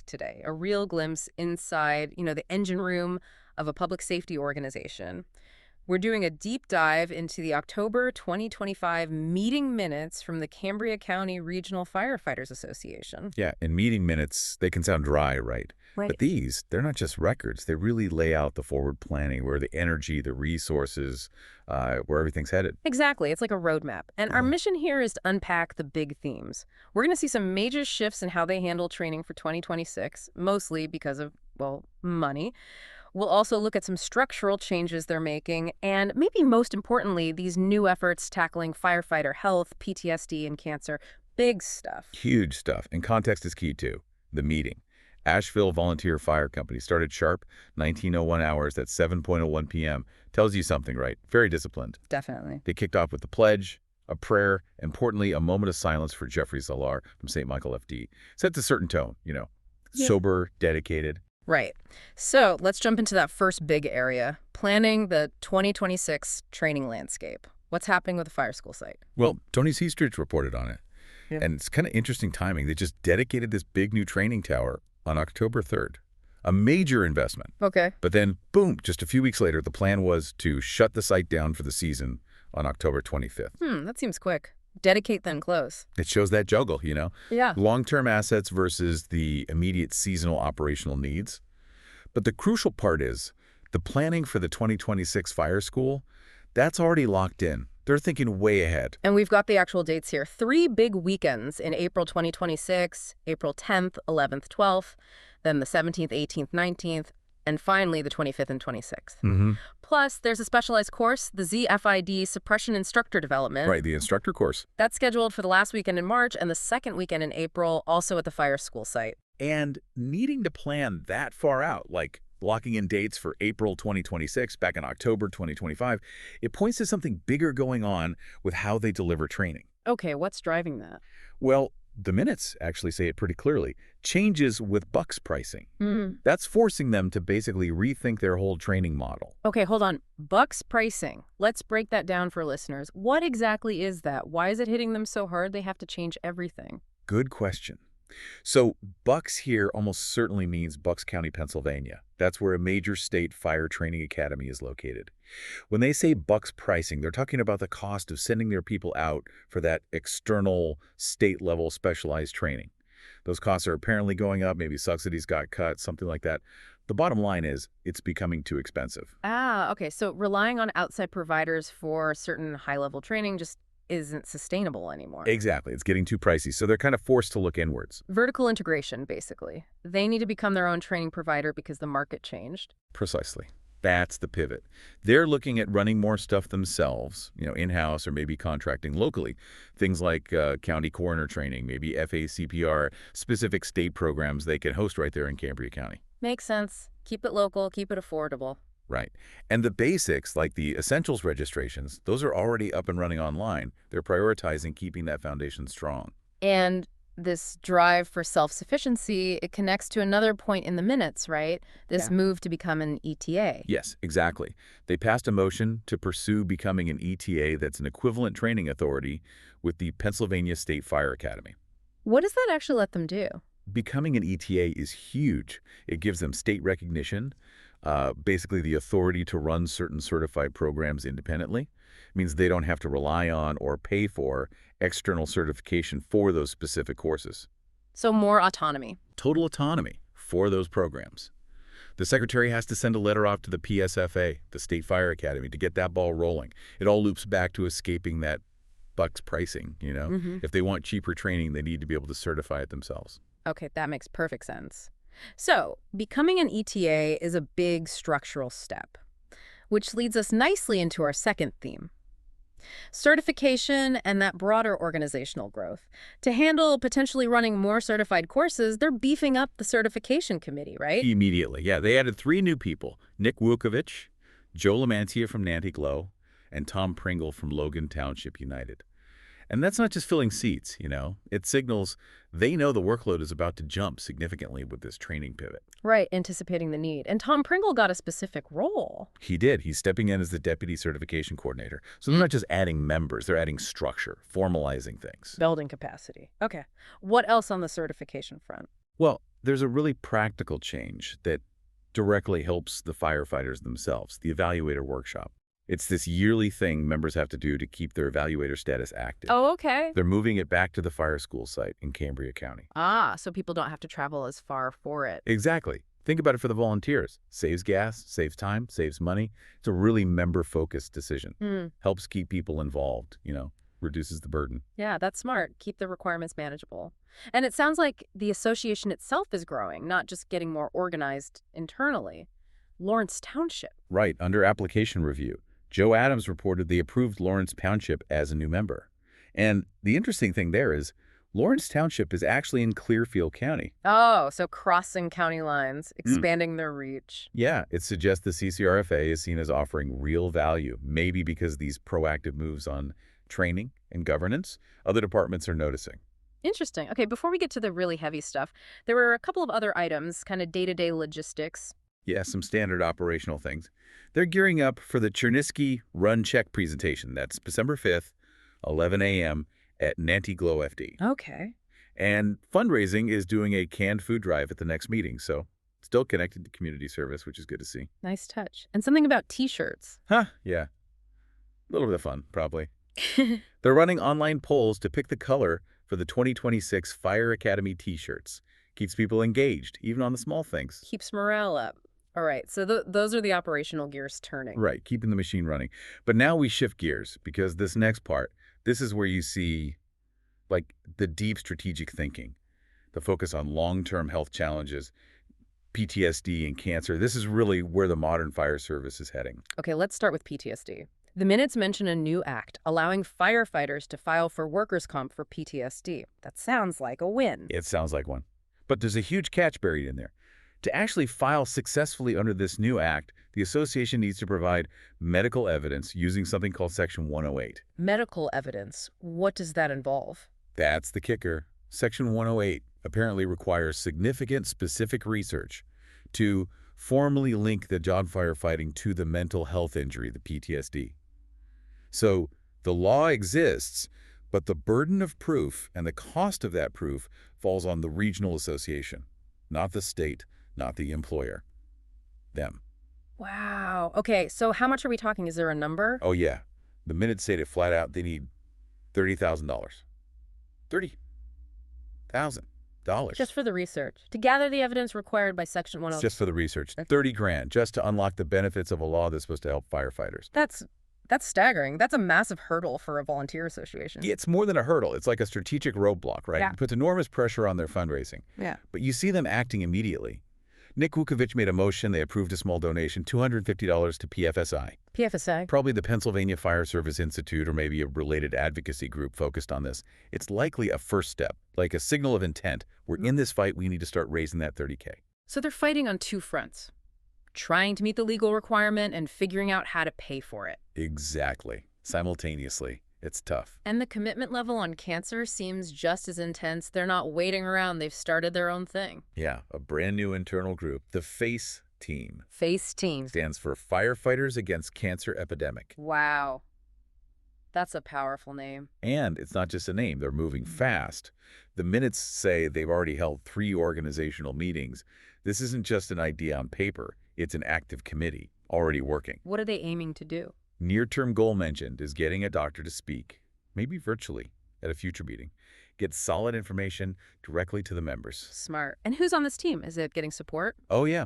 today, a real glimpse inside, the engine room of a public safety organization. We're doing a deep dive into the October 2025 meeting minutes from the Cambria County Regional Firefighters Association. Yeah, in meeting minutes, they can sound dry, right? Right. But they're not just records. They really lay out the forward planning, where the energy, the resources, where everything's headed. Exactly. It's like a roadmap. And our mission here is to unpack the big themes. We're going to see some major shifts in how they handle training for 2026, mostly because of, well, money. We'll also look at some structural changes they're making, and maybe most importantly, these new efforts tackling firefighter health, PTSD, and cancer. Big stuff. Huge stuff. And context is key, too. The meeting. Asheville Volunteer Fire Company started sharp, 1901 hours at 7:01 p.m. Tells you something, right? Very disciplined. Definitely. They kicked off with the pledge, a prayer, importantly, a moment of silence for Jeffrey Zalar from St. Michael FD. Sets a certain tone, Yeah. sober, dedicated. Right. So let's jump into that first big area, planning the 2026 training landscape. What's happening with the fire school site? Well, Tony Seastridge reported on it. Yeah. And it's kind of interesting timing. They just dedicated this big new training tower on October 3rd. A major investment. Okay. But then, boom, just a few weeks later, the plan was to shut the site down for the season on October 25th. That seems quick. Dedicate, then close. It shows that juggle, Yeah. long-term assets versus the immediate seasonal operational needs. But the crucial part is the planning for the 2026 fire school, that's already locked in. They're thinking way ahead. And we've got the actual dates here. 3 big weekends in April 2026, April 10th, 11th, 12th, then the 17th, 18th, 19th, and finally the 25th and 26th. Plus, there's a specialized course, the ZFID Suppression Instructor Development. Right, the instructor course. That's scheduled for the last weekend in March and the second weekend in April, also at the fire school site. And needing to plan that far out, like locking in dates for April 2026 back in October 2025, it points to something bigger going on with how they deliver training. Okay, what's driving that? Well, the minutes actually say it pretty clearly. Changes with Bucks pricing. That's forcing them to basically rethink their whole training model. Okay, hold on. Bucks pricing. Let's break that down for listeners. What exactly is that? Why is it hitting them so hard they have to change everything? Good question. So Bucks here almost certainly means Bucks County, Pennsylvania. That's where a major state fire training academy is located. When they say Bucks pricing, they're talking about the cost of sending their people out for that external state-level specialized training. Those costs are apparently going up. Maybe subsidies got cut, something like that. The bottom line is it's becoming too expensive. Okay. So relying on outside providers for certain high-level training just isn't sustainable anymore. Exactly. It's getting too pricey, so they're kind of forced to look inwards. Vertical integration, basically. They need to become their own training provider because the market changed. Precisely. That's the pivot. They're looking at running more stuff themselves, in-house or maybe contracting locally. Things like county coroner training, maybe FACPR, specific state programs they can host right there in Cambria County. Makes sense. Keep it local, keep it affordable. Right. And the basics, like the essentials registrations, those are already up and running online. They're prioritizing keeping that foundation strong. And this drive for self-sufficiency, it connects to another point in the minutes, right? This move to become an ETA. Yes, exactly. They passed a motion to pursue becoming an ETA that's an equivalent training authority with the Pennsylvania State Fire Academy. What does that actually let them do? Becoming an ETA is huge. It gives them state recognition, basically the authority to run certain certified programs independently. It means they don't have to rely on or pay for external certification for those specific courses. So more autonomy. Total autonomy for those programs. The secretary has to send a letter off to the PSFA, the State Fire Academy, to get that ball rolling. It all loops back to escaping that Bucks pricing, If they want cheaper training, they need to be able to certify it themselves. Okay, that makes perfect sense. So, becoming an ETA is a big structural step, which leads us nicely into our second theme. Certification and that broader organizational growth. To handle potentially running more certified courses, they're beefing up the certification committee, right? Immediately, yeah. They added 3 new people, Nick Wukovich, Joe Lamantia from Nanty Glow, and Tom Pringle from Logan Township United. And that's not just filling seats, It signals they know the workload is about to jump significantly with this training pivot. Right, anticipating the need. And Tom Pringle got a specific role. He did. He's stepping in as the deputy certification coordinator. So they're not just adding members, they're adding structure, formalizing things. Building capacity. Okay. What else on the certification front? Well, there's a really practical change that directly helps the firefighters themselves, the evaluator workshop. It's this yearly thing members have to do to keep their evaluator status active. Oh, okay. They're moving it back to the fire school site in Cambria County. Ah, so people don't have to travel as far for it. Exactly. Think about it for the volunteers. Saves gas, saves time, saves money. It's a really member-focused decision. Hmm. Helps keep people involved, reduces the burden. Yeah, that's smart. Keep the requirements manageable. And it sounds like the association itself is growing, not just getting more organized internally. Lawrence Township. Right, under application review, Joe Adams reported they approved Lawrence Township as a new member. And the interesting thing there is Lawrence Township is actually in Clearfield County. Oh, so crossing county lines, expanding their reach. Yeah, it suggests the CCRFA is seen as offering real value, maybe because these proactive moves on training and governance, other departments are noticing. Interesting. Okay, before we get to the really heavy stuff, there were a couple of other items, kind of day-to-day logistics. Yeah, some standard operational things. They're gearing up for the Chernisky Run Check presentation. That's December 5th, 11 a.m. at Nanty Glow FD. Okay. And fundraising is doing a canned food drive at the next meeting, so still connected to community service, which is good to see. Nice touch. And something about T-shirts. Huh, yeah. A little bit of fun, probably. They're running online polls to pick the color for the 2026 Fire Academy T-shirts. Keeps people engaged, even on the small things. Keeps morale up. All right, so those are the operational gears turning. Right, keeping the machine running. But now we shift gears, because this next part, this is where you see, the deep strategic thinking, the focus on long-term health challenges, PTSD and cancer. This is really where the modern fire service is heading. Okay, let's start with PTSD. The minutes mention a new act allowing firefighters to file for workers' comp for PTSD. That sounds like a win. It sounds like one. But there's a huge catch buried in there. To actually file successfully under this new act, the association needs to provide medical evidence using something called Section 108. Medical evidence. What does that involve? That's the kicker. Section 108 apparently requires significant specific research to formally link the job firefighting to the mental health injury, the PTSD. So the law exists, but the burden of proof and the cost of that proof falls on the regional association, not the state, not the employer. Them. Wow. Okay, so how much are we talking? Is there a number? Oh, yeah. The minutes say it flat out, they need $30,000. $30,000. Just for the research. To gather the evidence required by Section 108. Just for the research. 30 grand, just to unlock the benefits of a law that's supposed to help firefighters. That's staggering. That's a massive hurdle for a volunteer association. It's more than a hurdle. It's like a strategic roadblock, right? Yeah. It puts enormous pressure on their fundraising. Yeah. But you see them acting immediately. Nick Vukovic made a motion. They approved a small donation, $250 to PFSI. PFSI? Probably the Pennsylvania Fire Service Institute or maybe a related advocacy group focused on this. It's likely a first step, like a signal of intent. We're in this fight. We need to start raising that $30K. So they're fighting on two fronts. Trying to meet the legal requirement and figuring out how to pay for it. Exactly. Simultaneously. It's tough. And the commitment level on cancer seems just as intense. They're not waiting around. They've started their own thing. Yeah, a brand new internal group. The FACE team. FACE team. Stands for Firefighters Against Cancer Epidemic. Wow. That's a powerful name. And it's not just a name. They're moving fast. The minutes say they've already held 3 organizational meetings. This isn't just an idea on paper. It's an active committee already working. What are they aiming to do? Near-term goal mentioned is getting a doctor to speak, maybe virtually, at a future meeting. Get solid information directly to the members. Smart. And who's on this team? Is it getting support? Oh, yeah.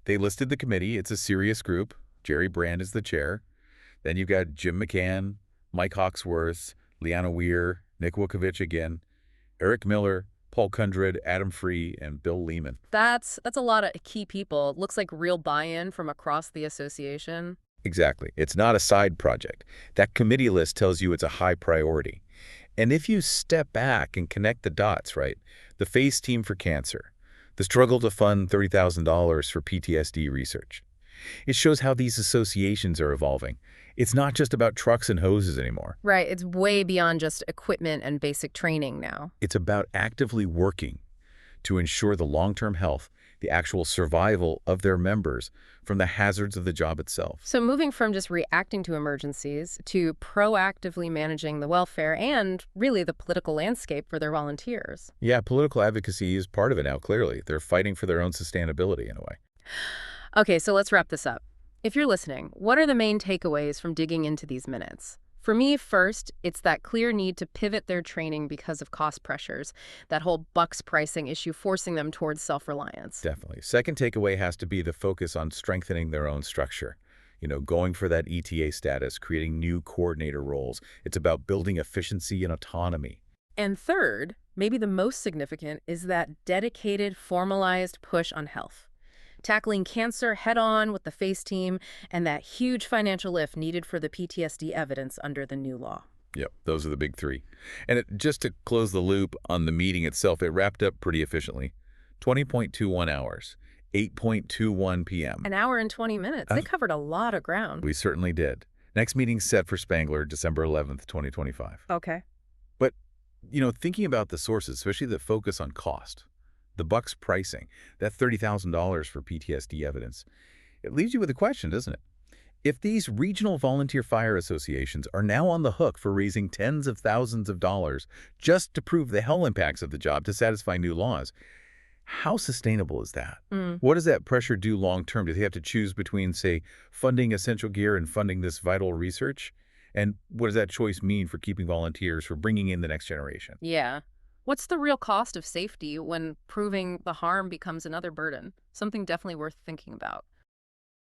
They listed the committee. It's a serious group. Jerry Brand is the chair. Then you've got Jim McCann, Mike Hawksworth, Leanna Weir, Nick Vukovic again, Eric Miller, Paul Kundred, Adam Free, and Bill Lehman. That's a lot of key people. It looks like real buy-in from across the association. Exactly. It's not a side project. That committee list tells you it's a high priority. And if you step back and connect the dots, right, the FACE team for cancer, the struggle to fund $30,000 for PTSD research, it shows how these associations are evolving. It's not just about trucks and hoses anymore. Right. It's way beyond just equipment and basic training now. It's about actively working to ensure the long-term health, the actual survival of their members from the hazards of the job itself. So moving from just reacting to emergencies to proactively managing the welfare and really the political landscape for their volunteers. Yeah, political advocacy is part of it now, clearly. They're fighting for their own sustainability in a way. Okay, so let's wrap this up. If you're listening, what are the main takeaways from digging into these minutes? For me, first, it's that clear need to pivot their training because of cost pressures, that whole bucks pricing issue forcing them towards self-reliance. Definitely. Second takeaway has to be the focus on strengthening their own structure. Going for that ETA status, creating new coordinator roles. It's about building efficiency and autonomy. And third, maybe the most significant, is that dedicated, formalized push on health. Tackling cancer head-on with the FACE team and that huge financial lift needed for the PTSD evidence under the new law. Yep, those are the big three. And just to close the loop on the meeting itself, it wrapped up pretty efficiently. 20.21 hours, 8:21 p.m. An hour and 20 minutes. They covered a lot of ground. We certainly did. Next meeting set for Spangler, December 11th, 2025. Okay. But, thinking about the sources, especially the focus on cost, the bucks pricing, that $30,000 for PTSD evidence, it leaves you with a question, doesn't it? If these regional volunteer fire associations are now on the hook for raising tens of thousands of dollars just to prove the health impacts of the job to satisfy new laws, how sustainable is that? What does that pressure do long term? Do they have to choose between, say, funding essential gear and funding this vital research? And what does that choice mean for keeping volunteers, for bringing in the next generation? Yeah. What's the real cost of safety when proving the harm becomes another burden? Something definitely worth thinking about.